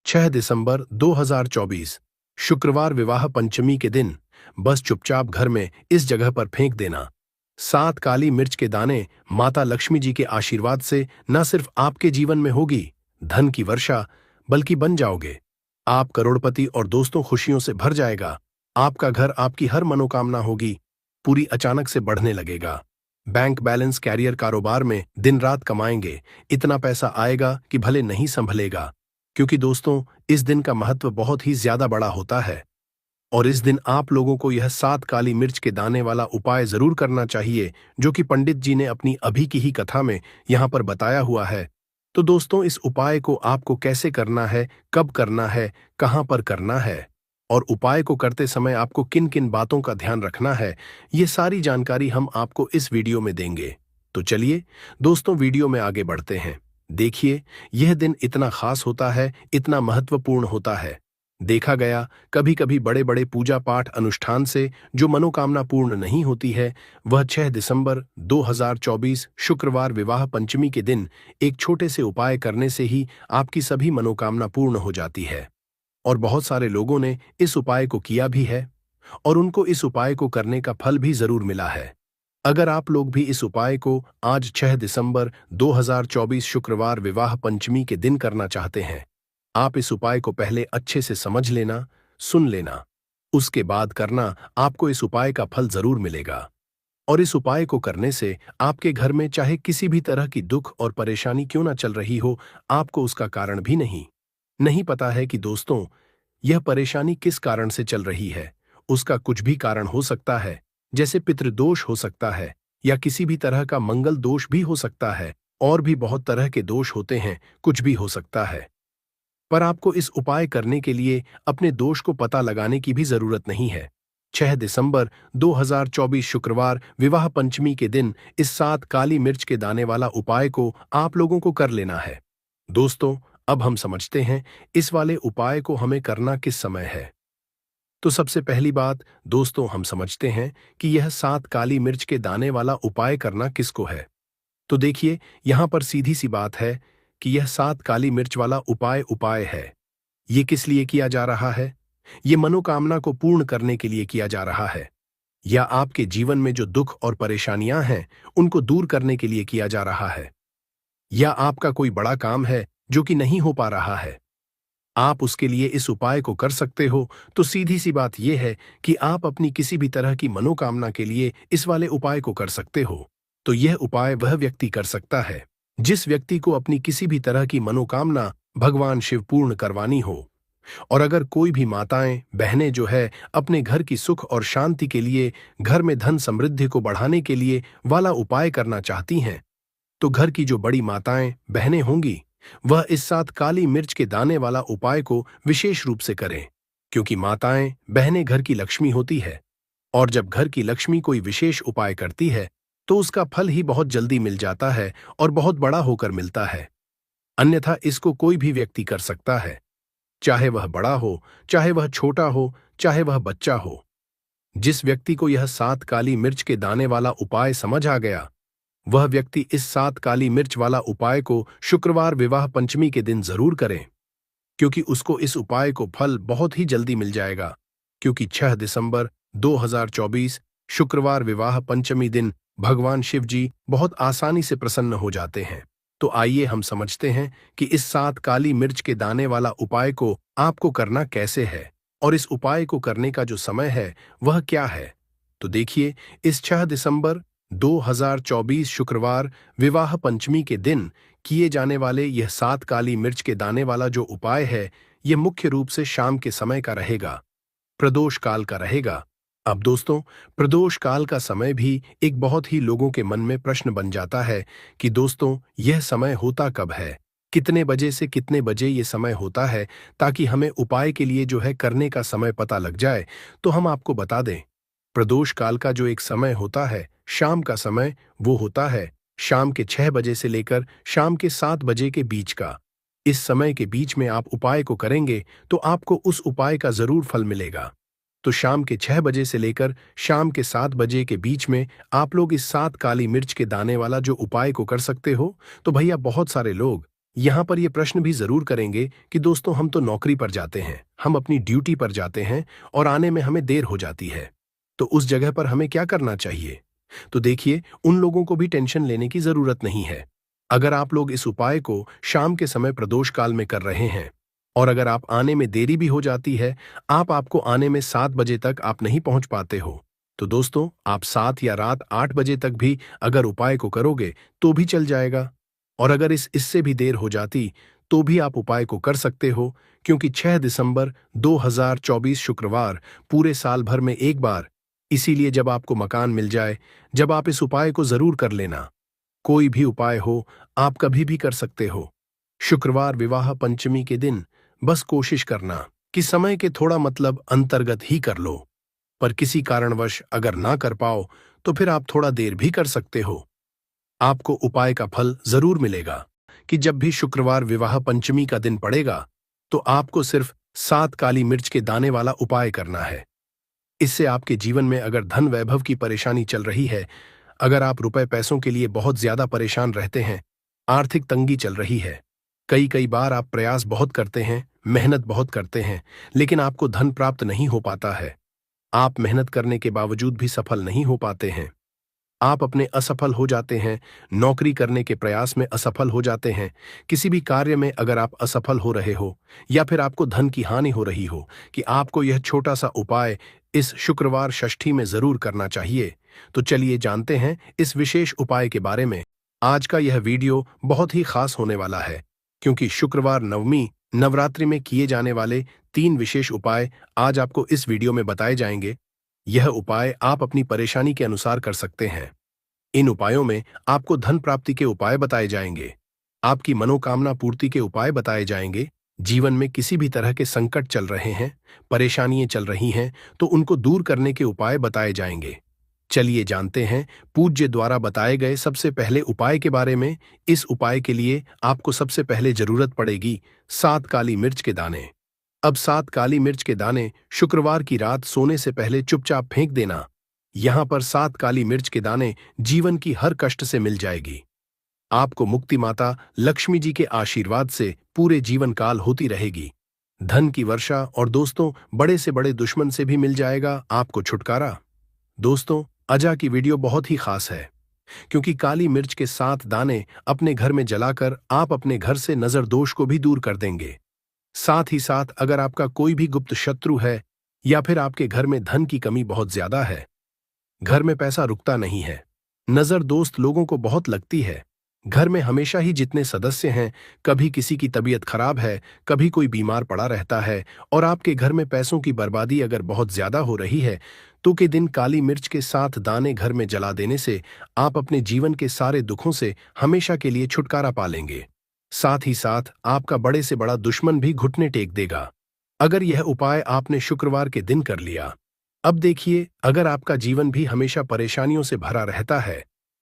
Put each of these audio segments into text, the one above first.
6 दिसंबर 2024 शुक्रवार विवाह पंचमी के दिन बस चुपचाप घर में इस जगह पर फेंक देना। 7 काली मिर्च के दाने माता लक्ष्मी जी के आशीर्वाद से न सिर्फ आपके जीवन में होगी धन की वर्षा, बल्कि बन जाओगे आप करोड़पति और दोस्तों खुशियों से भर जाएगा। आपका घर, आपकी हर मनोकामना होगी पूरी अचानक से बढ़ने लगेगा। बैंक बैलेंस, कैरियर, कारोबार में दिन रात कमाएंगे, इतना पैसा आएगा कि भले नहीं संभलेगा। क्योंकि दोस्तों, इस दिन का महत्व बहुत ही ज्यादा बड़ा होता है और इस दिन आप लोगों को यह 7 काली मिर्च के दाने वाला उपाय जरूर करना चाहिए, जो कि पंडित जी ने अपनी अभी की ही कथा में यहां पर बताया हुआ है। तो दोस्तों, इस उपाय को आपको कैसे करना है, कब करना है, कहां पर करना है और उपाय को करते समय आपको किन किन बातों का ध्यान रखना है, ये सारी जानकारी हम आपको इस वीडियो में देंगे। तो चलिए दोस्तों, वीडियो में आगे बढ़ते हैं। देखिए, यह दिन इतना खास होता है, इतना महत्वपूर्ण होता है। देखा गया, कभी कभी बड़े बड़े पूजा पाठ अनुष्ठान से जो मनोकामना पूर्ण नहीं होती है, वह 6 दिसंबर 2024 शुक्रवार विवाह पंचमी के दिन एक छोटे से उपाय करने से ही आपकी सभी मनोकामना पूर्ण हो जाती है। और बहुत सारे लोगों ने इस उपाय को किया भी है और उनको इस उपाय को करने का फल भी जरूर मिला है। अगर आप लोग भी इस उपाय को आज 6 दिसंबर 2024 शुक्रवार विवाह पंचमी के दिन करना चाहते हैं, आप इस उपाय को पहले अच्छे से समझ लेना, सुन लेना, उसके बाद करना। आपको इस उपाय का फल जरूर मिलेगा और इस उपाय को करने से आपके घर में चाहे किसी भी तरह की दुख और परेशानी क्यों ना चल रही हो, आपको उसका कारण भी नहीं पता है कि दोस्तों, यह परेशानी किस कारण से चल रही है। उसका कुछ भी कारण हो सकता है, जैसे पितृदोष हो सकता है या किसी भी तरह का मंगल दोष भी हो सकता है, और भी बहुत तरह के दोष होते हैं, कुछ भी हो सकता है। पर आपको इस उपाय करने के लिए अपने दोष को पता लगाने की भी जरूरत नहीं है। 6 दिसंबर 2024 शुक्रवार विवाह पंचमी के दिन इस 7 काली मिर्च के दाने वाला उपाय को आप लोगों को कर लेना है। दोस्तों, अब हम समझते हैं इस वाले उपाय को हमें करना किस समय है। तो सबसे पहली बात दोस्तों, हम समझते हैं कि यह 7 काली मिर्च के दाने वाला उपाय करना किसको है। तो देखिए, यहां पर सीधी सी बात है कि यह 7 काली मिर्च वाला उपाय है। ये किस लिए किया जा रहा है? ये मनोकामना को पूर्ण करने के लिए किया जा रहा है, या आपके जीवन में जो दुख और परेशानियां हैं उनको दूर करने के लिए किया जा रहा है, या आपका कोई बड़ा काम है जो कि नहीं हो पा रहा है, आप उसके लिए इस उपाय को कर सकते हो। तो सीधी सी बात यह है कि आप अपनी किसी भी तरह की मनोकामना के लिए इस वाले उपाय को कर सकते हो। तो यह उपाय वह व्यक्ति कर सकता है जिस व्यक्ति को अपनी किसी भी तरह की मनोकामना भगवान शिव पूर्ण करवानी हो। और अगर कोई भी माताएं, बहनें जो है अपने घर की सुख और शांति के लिए, घर में धन समृद्धि को बढ़ाने के लिए वाला उपाय करना चाहती हैं, तो घर की जो बड़ी माताएं, बहनें होंगी, वह इस 7 काली मिर्च के दाने वाला उपाय को विशेष रूप से करें। क्योंकि माताएं, बहनें घर की लक्ष्मी होती है और जब घर की लक्ष्मी कोई विशेष उपाय करती है तो उसका फल ही बहुत जल्दी मिल जाता है और बहुत बड़ा होकर मिलता है। अन्यथा इसको कोई भी व्यक्ति कर सकता है, चाहे वह बड़ा हो, चाहे वह छोटा हो, चाहे वह बच्चा हो। जिस व्यक्ति को यह 7 काली मिर्च के दाने वाला उपाय समझ आ गया, वह व्यक्ति इस 7 काली मिर्च वाला उपाय को शुक्रवार विवाह पंचमी के दिन जरूर करें, क्योंकि उसको इस उपाय को फल बहुत ही जल्दी मिल जाएगा। क्योंकि 6 दिसंबर 2024 शुक्रवार विवाह पंचमी दिन भगवान शिव जी बहुत आसानी से प्रसन्न हो जाते हैं। तो आइए हम समझते हैं कि इस 7 काली मिर्च के दाने वाला उपाय को आपको करना कैसे है और इस उपाय को करने का जो समय है वह क्या है। तो देखिए, इस 6 दिसंबर 2024 शुक्रवार विवाह पंचमी के दिन किए जाने वाले यह 7 काली मिर्च के दाने वाला जो उपाय है, यह मुख्य रूप से शाम के समय का रहेगा, प्रदोष काल का रहेगा। अब दोस्तों, प्रदोष काल का समय भी एक बहुत ही लोगों के मन में प्रश्न बन जाता है कि दोस्तों, यह समय होता कब है, कितने बजे से कितने बजे ये समय होता है, ताकि हमें उपाय के लिए जो है करने का समय पता लग जाए। तो हम आपको बता दें, प्रदोष काल का जो एक समय होता है, शाम का समय, वो होता है शाम के 6 बजे से लेकर शाम के 7 बजे के बीच का। इस समय के बीच में आप उपाय को करेंगे तो आपको उस उपाय का जरूर फल मिलेगा। तो शाम के 6 बजे से लेकर शाम के 7 बजे के बीच में आप लोग इस 7 काली मिर्च के दाने वाला जो उपाय को कर सकते हो। तो भैया, बहुत सारे लोग यहाँ पर ये प्रश्न भी जरूर करेंगे कि दोस्तों हम तो नौकरी पर जाते हैं, हम अपनी ड्यूटी पर जाते हैं और आने में हमें देर हो जाती है, तो उस जगह पर हमें क्या करना चाहिए? तो देखिए, उन लोगों को भी टेंशन लेने की जरूरत नहीं है। अगर आप लोग इस उपाय को शाम के समय प्रदोष काल में कर रहे हैं और अगर आप आने में देरी भी हो जाती है, आपको आने में 7 बजे तक आप नहीं पहुंच पाते हो, तो दोस्तों आप 7 या रात 8 बजे तक भी अगर उपाय को करोगे तो भी चल जाएगा। और अगर इससे भी देर हो जाती तो भी आप उपाय को कर सकते हो, क्योंकि 6 दिसंबर 2024 शुक्रवार पूरे साल भर में एक बार, इसीलिए जब आपको मकान मिल जाए, जब आप इस उपाय को जरूर कर लेना। कोई भी उपाय हो, आप कभी भी कर सकते हो। शुक्रवार विवाह पंचमी के दिन बस कोशिश करना कि समय के थोड़ा मतलब अंतर्गत ही कर लो, पर किसी कारणवश अगर ना कर पाओ तो फिर आप थोड़ा देर भी कर सकते हो। आपको उपाय का फल जरूर मिलेगा कि जब भी शुक्रवार विवाह पंचमी का दिन पड़ेगा तो आपको सिर्फ 7 काली मिर्च के दाने वाला उपाय करना है। इससे आपके जीवन में अगर धन वैभव की परेशानी चल रही है, अगर आप रुपए पैसों के लिए बहुत ज्यादा परेशान रहते हैं, आर्थिक तंगी चल रही है, कई कई बार आप प्रयास बहुत करते हैं, मेहनत बहुत करते हैं, लेकिन आपको धन प्राप्त नहीं हो पाता है, आप मेहनत करने के बावजूद भी सफल नहीं हो पाते हैं, आप अपने असफल हो जाते हैं, नौकरी करने के प्रयास में असफल हो जाते हैं, किसी भी कार्य में अगर आप असफल हो रहे हो या फिर आपको धन की हानि हो रही हो, कि आपको यह छोटा सा उपाय इस शुक्रवार षष्ठी में जरूर करना चाहिए, तो चलिए जानते हैं इस विशेष उपाय के बारे में। आज का यह वीडियो बहुत ही खास होने वाला है, क्योंकि शुक्रवार नवमी नवरात्रि में किए जाने वाले 3 विशेष उपाय आज आपको इस वीडियो में बताए जाएंगे। यह उपाय आप अपनी परेशानी के अनुसार कर सकते हैं। इन उपायों में आपको धन प्राप्ति के उपाय बताए जाएंगे, आपकी मनोकामना पूर्ति के उपाय बताए जाएंगे, जीवन में किसी भी तरह के संकट चल रहे हैं, परेशानियां चल रही हैं, तो उनको दूर करने के उपाय बताए जाएंगे। चलिए जानते हैं पूज्य द्वारा बताए गए सबसे पहले उपाय के बारे में। इस उपाय के लिए आपको सबसे पहले जरूरत पड़ेगी 7 काली मिर्च के दाने। अब 7 काली मिर्च के दाने शुक्रवार की रात सोने से पहले चुपचाप फेंक देना। यहां पर 7 काली मिर्च के दाने जीवन की हर कष्ट से मिल जाएगी। आपको मुक्ति माता लक्ष्मी जी के आशीर्वाद से पूरे जीवन काल होती रहेगी। धन की वर्षा और दोस्तों बड़े से बड़े दुश्मन से भी मिल जाएगा आपको छुटकारा। दोस्तों अजा की वीडियो बहुत ही खास है, क्योंकि काली मिर्च के 7 दाने अपने घर में जलाकर आप अपने घर से नजर दोष को भी दूर कर देंगे। साथ ही साथ अगर आपका कोई भी गुप्त शत्रु है या फिर आपके घर में धन की कमी बहुत ज्यादा है, घर में पैसा रुकता नहीं है, नजर दोस्त लोगों को बहुत लगती है, घर में हमेशा ही जितने सदस्य हैं, कभी किसी की तबीयत खराब है, कभी कोई बीमार पड़ा रहता है और आपके घर में पैसों की बर्बादी अगर बहुत ज्यादा हो रही है, तो के दिन काली मिर्च के 7 दाने घर में जला देने से आप अपने जीवन के सारे दुखों से हमेशा के लिए छुटकारा पा लेंगे। साथ ही साथ आपका बड़े से बड़ा दुश्मन भी घुटने टेक देगा, अगर यह उपाय आपने शुक्रवार के दिन कर लिया। अब देखिए, अगर आपका जीवन भी हमेशा परेशानियों से भरा रहता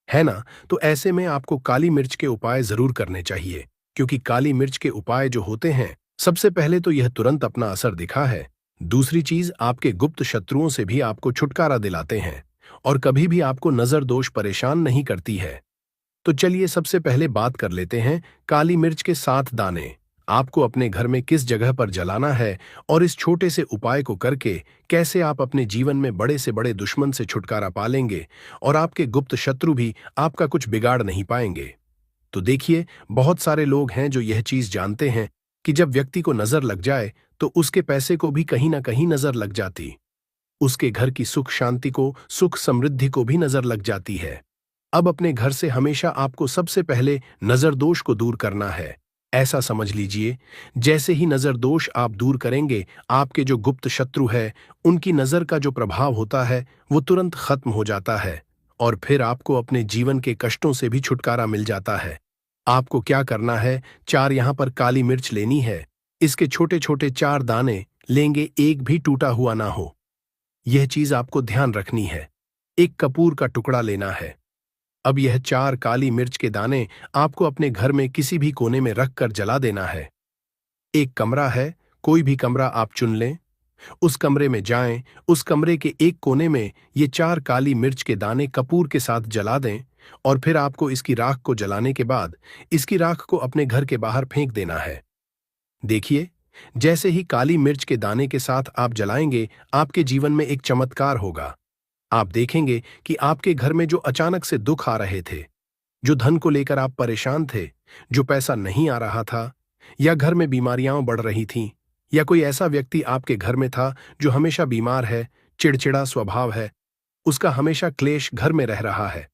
है ना, तो ऐसे में आपको काली मिर्च के उपाय जरूर करने चाहिए, क्योंकि काली मिर्च के उपाय जो होते हैं, सबसे पहले तो यह तुरंत अपना असर दिखा है, दूसरी चीज आपके गुप्त शत्रुओं से भी आपको छुटकारा दिलाते हैं और कभी भी आपको नजर दोष परेशान नहीं करती है। तो चलिए सबसे पहले बात कर लेते हैं काली मिर्च के 7 दाने आपको अपने घर में किस जगह पर जलाना है और इस छोटे से उपाय को करके कैसे आप अपने जीवन में बड़े से बड़े दुश्मन से छुटकारा पा लेंगे और आपके गुप्त शत्रु भी आपका कुछ बिगाड़ नहीं पाएंगे। तो देखिए, बहुत सारे लोग हैं जो यह चीज जानते हैं कि जब व्यक्ति को नजर लग जाए तो उसके पैसे को भी कहीं ना कहीं नजर लग जाती, उसके घर की सुख शांति को, सुख समृद्धि को भी नजर लग जाती है। अब अपने घर से हमेशा आपको सबसे पहले नजर दोष को दूर करना है। ऐसा समझ लीजिए, जैसे ही नजर दोष आप दूर करेंगे, आपके जो गुप्त शत्रु है उनकी नजर का जो प्रभाव होता है वो तुरंत खत्म हो जाता है और फिर आपको अपने जीवन के कष्टों से भी छुटकारा मिल जाता है। आपको क्या करना है, 4 यहां पर काली मिर्च लेनी है, इसके छोटे छोटे 4 दाने लेंगे, एक भी टूटा हुआ ना हो, यह चीज आपको ध्यान रखनी है। एक कपूर का टुकड़ा लेना है। अब यह 4 काली मिर्च के दाने आपको अपने घर में किसी भी कोने में रखकर जला देना है। एक कमरा है, कोई भी कमरा आप चुन लें, उस कमरे में जाएं, उस कमरे के एक कोने में ये 4 काली मिर्च के दाने कपूर के साथ जला दें और फिर आपको इसकी राख को जलाने के बाद इसकी राख को अपने घर के बाहर फेंक देना है। देखिए, जैसे ही काली मिर्च के दाने के साथ आप जलाएंगे, आपके जीवन में एक चमत्कार होगा। आप देखेंगे कि आपके घर में जो अचानक से दुख आ रहे थे, जो धन को लेकर आप परेशान थे, जो पैसा नहीं आ रहा था, या घर में बीमारियां बढ़ रही थीं, या कोई ऐसा व्यक्ति आपके घर में था जो हमेशा बीमार है, चिड़चिड़ा स्वभाव है, उसका हमेशा क्लेश घर में रह रहा है,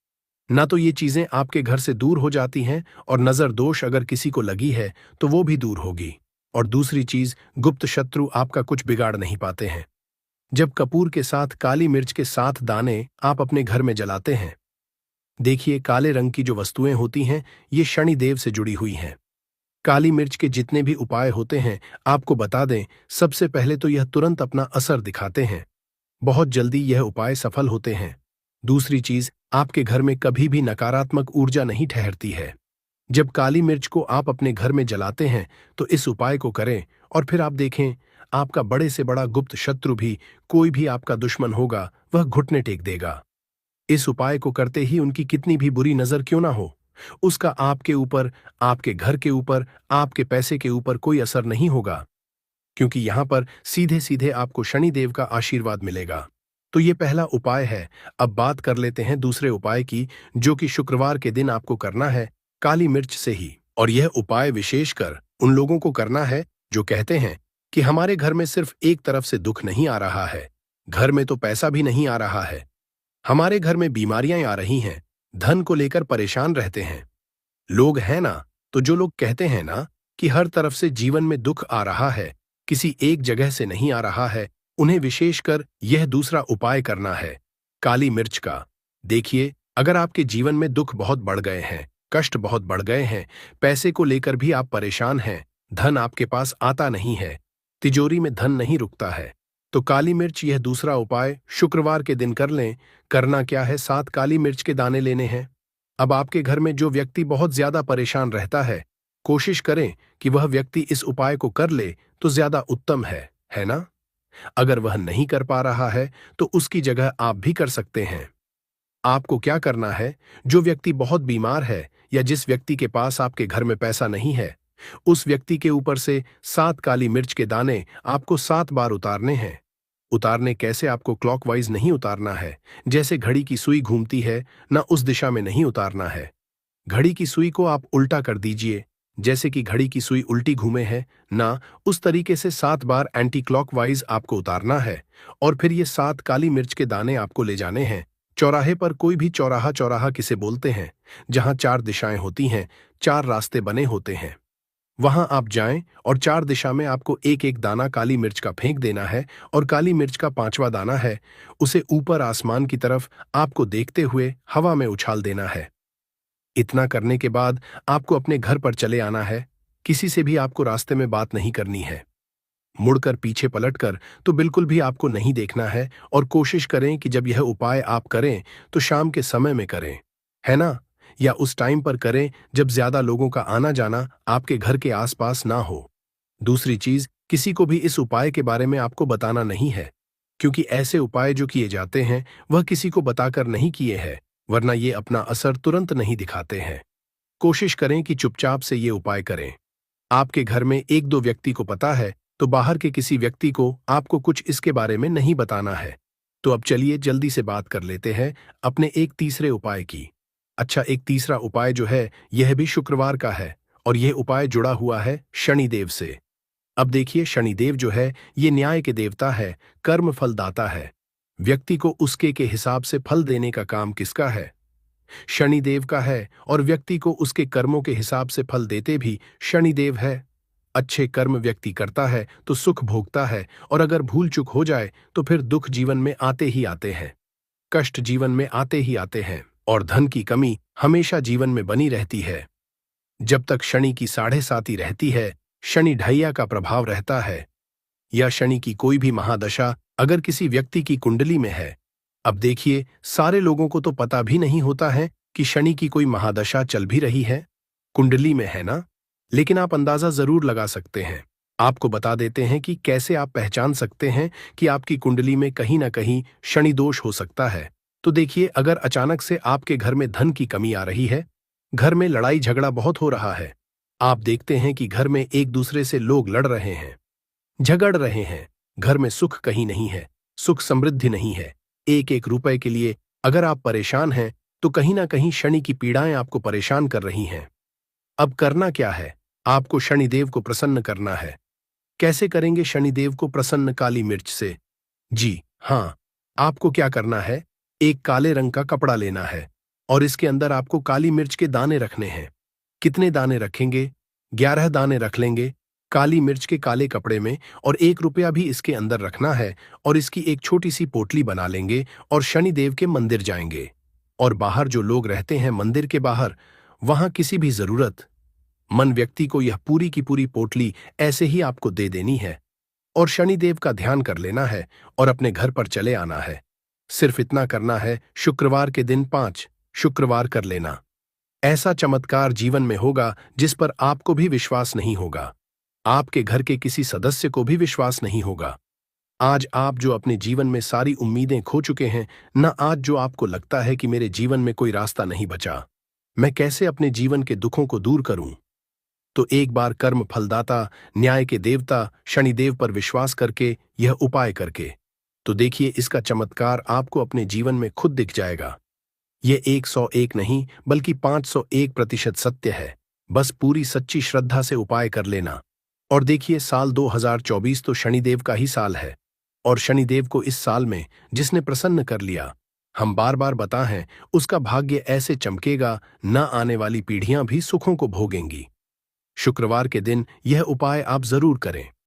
ना तो ये चीजें आपके घर से दूर हो जाती हैं, और नजर दोष अगर किसी को लगी है तो वो भी दूर होगी। और दूसरी चीज, गुप्त शत्रु आपका कुछ बिगाड़ नहीं पाते हैं। जब कपूर के साथ काली मिर्च के 7 दाने आप अपने घर में जलाते हैं, देखिए काले रंग की जो वस्तुएं होती हैं, ये शनिदेव से जुड़ी हुई हैं। काली मिर्च के जितने भी उपाय होते हैं, आपको बता दें, सबसे पहले तो यह तुरंत अपना असर दिखाते हैं। बहुत जल्दी यह उपाय सफल होते हैं। दूसरी चीज, आपके घर में कभी भी नकारात्मक ऊर्जा नहीं ठहरती है। जब काली मिर्च को आप अपने घर में जलाते हैं तो इस उपाय को करें, और फिर आप देखें, आपका बड़े से बड़ा गुप्त शत्रु भी, कोई भी आपका दुश्मन होगा, वह घुटने टेक देगा। इस उपाय को करते ही उनकी कितनी भी बुरी नजर क्यों ना हो, उसका आपके ऊपर, आपके घर के ऊपर, आपके पैसे के ऊपर कोई असर नहीं होगा, क्योंकि यहां पर सीधे सीधे आपको शनिदेव का आशीर्वाद मिलेगा। तो ये पहला उपाय है। अब बात कर लेते हैं दूसरे उपाय की, जो कि शुक्रवार के दिन आपको करना है, काली मिर्च से ही। और यह उपाय विशेषकर उन लोगों को करना है जो कहते हैं कि हमारे घर में सिर्फ एक तरफ से दुख नहीं आ रहा है, घर में तो पैसा भी नहीं आ रहा है, हमारे घर में बीमारियां आ रही हैं, धन को लेकर परेशान रहते हैं। लोग हैं ना, तो जो लोग कहते हैं ना कि हर तरफ से जीवन में दुख आ रहा है, किसी एक जगह से नहीं आ रहा है, उन्हें विशेषकर यह दूसरा उपाय करना है, काली मिर्च का। देखिए, अगर आपके जीवन में दुख बहुत बढ़ गए हैं, कष्ट बहुत बढ़ गए हैं, पैसे को लेकर भी आप परेशान हैं, धन आपके पास आता नहीं है, तिजोरी में धन नहीं रुकता है, तो काली मिर्च यह दूसरा उपाय शुक्रवार के दिन कर लें। करना क्या है, 7 काली मिर्च के दाने लेने हैं। अब आपके घर में जो व्यक्ति बहुत ज्यादा परेशान रहता है, कोशिश करें कि वह व्यक्ति इस उपाय को कर ले तो ज्यादा उत्तम है ना? अगर वह नहीं कर पा रहा है तो उसकी जगह आप भी कर सकते हैं। आपको क्या करना है, जो व्यक्ति बहुत बीमार है या जिस व्यक्ति के पास आपके घर में पैसा नहीं है, उस व्यक्ति के ऊपर से 7 काली मिर्च के दाने आपको 7 बार उतारने हैं। उतारने कैसे, आपको क्लॉकवाइज नहीं उतारना है, जैसे घड़ी की सुई घूमती है ना, उस दिशा में नहीं उतारना है। घड़ी की सुई को आप उल्टा कर दीजिए, जैसे कि घड़ी की सुई उल्टी घूमे है ना, उस तरीके से 7 बार एंटी क्लॉकवाइज आपको उतारना है। और फिर ये 7 काली मिर्च के दाने आपको ले जाने हैं चौराहे पर। कोई भी चौराहा, चौराहा किसे बोलते हैं, जहां 4 दिशाएं होती हैं, 4 रास्ते बने होते हैं, वहां आप जाएं और 4 दिशा में आपको एक एक दाना काली मिर्च का फेंक देना है। और काली मिर्च का 5वां दाना है, उसे ऊपर आसमान की तरफ आपको देखते हुए हवा में उछाल देना है। इतना करने के बाद आपको अपने घर पर चले आना है। किसी से भी आपको रास्ते में बात नहीं करनी है, मुड़कर पीछे पलटकर तो बिल्कुल भी आपको नहीं देखना है। और कोशिश करें कि जब यह उपाय आप करें तो शाम के समय में करें, है ना, या उस टाइम पर करें जब ज्यादा लोगों का आना जाना आपके घर के आसपास ना हो। दूसरी चीज, किसी को भी इस उपाय के बारे में आपको बताना नहीं है, क्योंकि ऐसे उपाय जो किए जाते हैं वह किसी को बताकर नहीं किए हैं, वरना ये अपना असर तुरंत नहीं दिखाते हैं। कोशिश करें कि चुपचाप से ये उपाय करें। आपके घर में 1-2 व्यक्ति को पता है तो बाहर के किसी व्यक्ति को आपको कुछ इसके बारे में नहीं बताना है। तो अब चलिए जल्दी से बात कर लेते हैं अपने एक तीसरे उपाय की। अच्छा, एक तीसरा उपाय जो है यह भी शुक्रवार का है, और यह उपाय जुड़ा हुआ है शनिदेव से। अब देखिए, शनिदेव जो है ये न्याय के देवता है, कर्म फलदाता है। व्यक्ति को उसके के हिसाब से फल देने का काम किसका है? शनिदेव का है। और व्यक्ति को उसके कर्मों के हिसाब से फल देते भी शनिदेव है। अच्छे कर्म व्यक्ति करता है तो सुख भोगता है, और अगर भूल चूक हो जाए तो फिर दुख जीवन में आते ही आते हैं, कष्ट जीवन में आते ही आते हैं, और धन की कमी हमेशा जीवन में बनी रहती है। जब तक शनि की 7.5 रहती है, शनि ढैया का प्रभाव रहता है, या शनि की कोई भी महादशा अगर किसी व्यक्ति की कुंडली में है। अब देखिए, सारे लोगों को तो पता भी नहीं होता है कि शनि की कोई महादशा चल भी रही है, कुंडली में है ना, लेकिन आप अंदाजा जरूर लगा सकते हैं। आपको बता देते हैं कि कैसे आप पहचान सकते हैं कि आपकी कुंडली में कहीं ना कहीं शनि दोष हो सकता है। तो देखिए, अगर अचानक से आपके घर में धन की कमी आ रही है, घर में लड़ाई झगड़ा बहुत हो रहा है, आप देखते हैं कि घर में एक दूसरे से लोग लड़ रहे हैं, झगड़ रहे हैं, घर में सुख कहीं नहीं है, सुख समृद्धि नहीं है, एक एक रुपए के लिए अगर आप परेशान हैं, तो कहीं ना कहीं शनि की पीड़ाएं आपको परेशान कर रही हैं। अब करना क्या है? आपको शनिदेव को प्रसन्न करना है। कैसे करेंगे शनिदेव को प्रसन्न? काली मिर्च से। जी हाँ, आपको क्या करना है? एक काले रंग का कपड़ा लेना है और इसके अंदर आपको काली मिर्च के दाने रखने हैं। कितने दाने रखेंगे? 11 दाने रख लेंगे काली मिर्च के काले कपड़े में, और 1 रुपया भी इसके अंदर रखना है और इसकी एक छोटी सी पोटली बना लेंगे और शनिदेव के मंदिर जाएंगे। और बाहर जो लोग रहते हैं मंदिर के बाहर, वहां किसी भी जरूरत मन व्यक्ति को यह पूरी की पूरी पोटली ऐसे ही आपको दे देनी है और शनिदेव का ध्यान कर लेना है और अपने घर पर चले आना है। सिर्फ इतना करना है, शुक्रवार के दिन 5 शुक्रवार कर लेना। ऐसा चमत्कार जीवन में होगा जिस पर आपको भी विश्वास नहीं होगा, आपके घर के किसी सदस्य को भी विश्वास नहीं होगा। आज आप जो अपने जीवन में सारी उम्मीदें खो चुके हैं, न आज जो आपको लगता है कि मेरे जीवन में कोई रास्ता नहीं बचा, मैं कैसे अपने जीवन के दुखों को दूर करूं, तो एक बार कर्म फलदाता, न्याय के देवता शनिदेव पर विश्वास करके, यह उपाय करके, तो देखिए इसका चमत्कार आपको अपने जीवन में खुद दिख जाएगा। यह 101 नहीं बल्कि 501% सत्य है। बस पूरी सच्ची श्रद्धा से उपाय कर लेना। और देखिए, साल 2024 तो शनिदेव का ही साल है, और शनिदेव को इस साल में जिसने प्रसन्न कर लिया, हम बार बार बता हैं, उसका भाग्य ऐसे चमकेगा, न आने वाली पीढ़ियां भी सुखों को भोगेंगी। शुक्रवार के दिन यह उपाय आप जरूर करें।